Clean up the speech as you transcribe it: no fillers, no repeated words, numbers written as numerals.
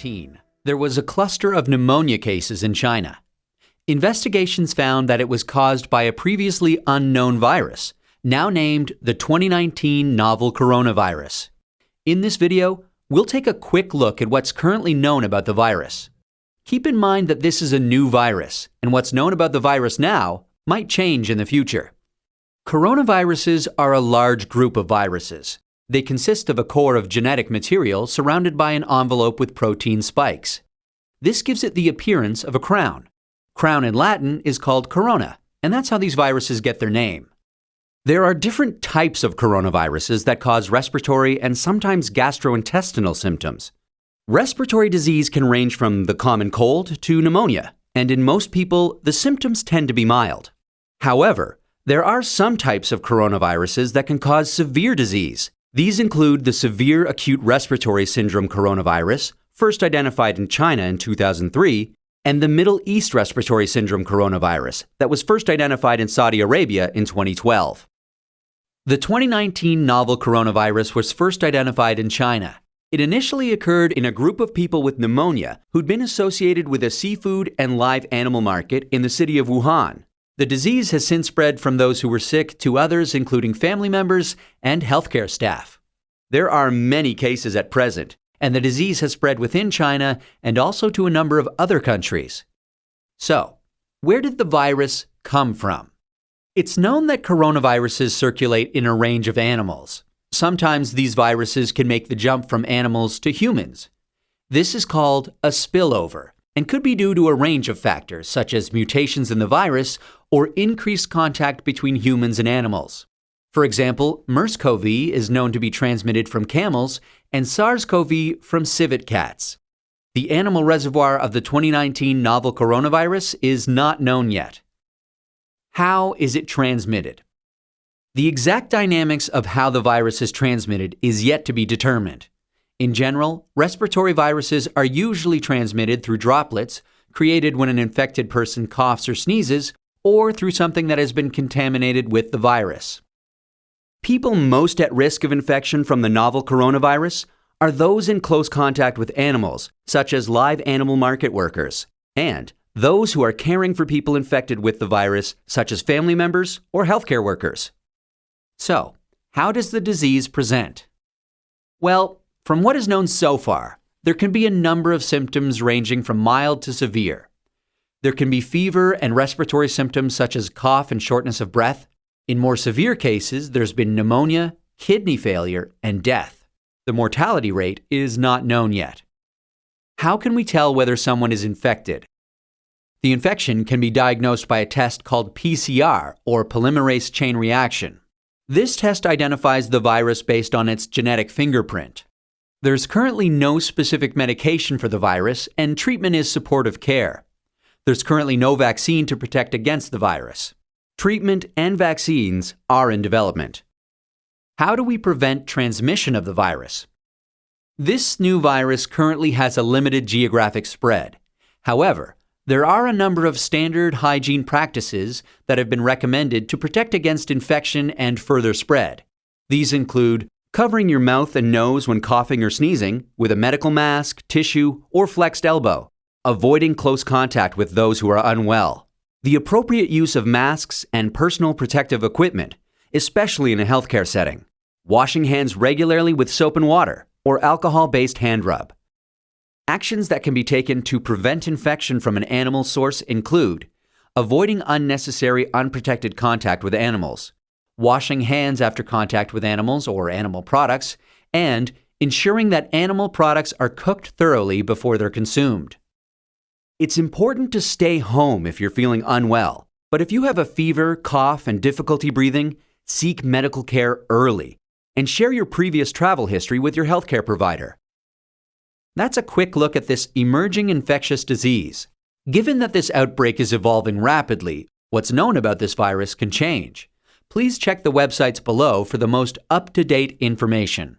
COVID-19, there was a cluster of pneumonia cases in China. Investigations found that it was caused by a previously unknown virus, now named the 2019 novel coronavirus. In this video, we'll take a quick look at what's currently known about the virus. Keep in mind that this is a new virus, and what's known about the virus now might change in the future. Coronaviruses are a large group of viruses. They consist of a core of genetic material surrounded by an envelope with protein spikes. This gives it the appearance of a crown. Crown in Latin is called corona, and that's how these viruses get their name. There are different types of coronaviruses that cause respiratory and sometimes gastrointestinal symptoms. Respiratory disease can range from the common cold to pneumonia, and in most people, the symptoms tend to be mild. However, there are some types of coronaviruses that can cause severe disease. These include the severe acute respiratory syndrome coronavirus, first identified in China in 2003, and the Middle East respiratory syndrome coronavirus that was first identified in Saudi Arabia in 2012. The 2019 novel coronavirus was first identified in China. It initially occurred in a group of people with pneumonia who'd been associated with a seafood and live animal market in the city of Wuhan. The disease has since spread from those who were sick to others, including family members and healthcare staff. There are many cases at present, and the disease has spread within China and also to a number of other countries. So, where did the virus come from? It's known that coronaviruses circulate in a range of animals. Sometimes these viruses can make the jump from animals to humans. This is called a spillover and could be due to a range of factors such as mutations in the virus or increased contact between humans and animals. For example, MERS-CoV is known to be transmitted from camels and SARS-CoV from civet cats. The animal reservoir of the 2019 novel coronavirus is not known yet. How is it transmitted? The exact dynamics of how the virus is transmitted is yet to be determined. In general, respiratory viruses are usually transmitted through droplets created when an infected person coughs or sneezes, or through something that has been contaminated with the virus. People most at risk of infection from the novel coronavirus are those in close contact with animals, such as live animal market workers, and those who are caring for people infected with the virus, such as family members or healthcare workers. So, how does the disease present? Well, from what is known so far, there can be a number of symptoms ranging from mild to severe. There can be fever and respiratory symptoms such as cough and shortness of breath. In more severe cases, there's been pneumonia, kidney failure, and death. The mortality rate is not known yet. How can we tell whether someone is infected? The infection can be diagnosed by a test called PCR, or polymerase chain reaction. This test identifies the virus based on its genetic fingerprint. There's currently no specific medication for the virus, and treatment is supportive care. There's currently no vaccine to protect against the virus. Treatment and vaccines are in development. How do we prevent transmission of the virus? This new virus currently has a limited geographic spread. However, there are a number of standard hygiene practices that have been recommended to protect against infection and further spread. These include covering your mouth and nose when coughing or sneezing with a medical mask, tissue, or flexed elbow, avoiding close contact with those who are unwell, the appropriate use of masks and personal protective equipment, especially in a healthcare setting, washing hands regularly with soap and water or alcohol-based hand rub. Actions that can be taken to prevent infection from an animal source include avoiding unnecessary unprotected contact with animals, washing hands after contact with animals or animal products, and ensuring that animal products are cooked thoroughly before they're consumed. It's important to stay home if you're feeling unwell, but if you have a fever, cough, and difficulty breathing, seek medical care early and share your previous travel history with your healthcare provider. That's a quick look at this emerging infectious disease. Given that this outbreak is evolving rapidly, what's known about this virus can change. Please check the websites below for the most up-to-date information.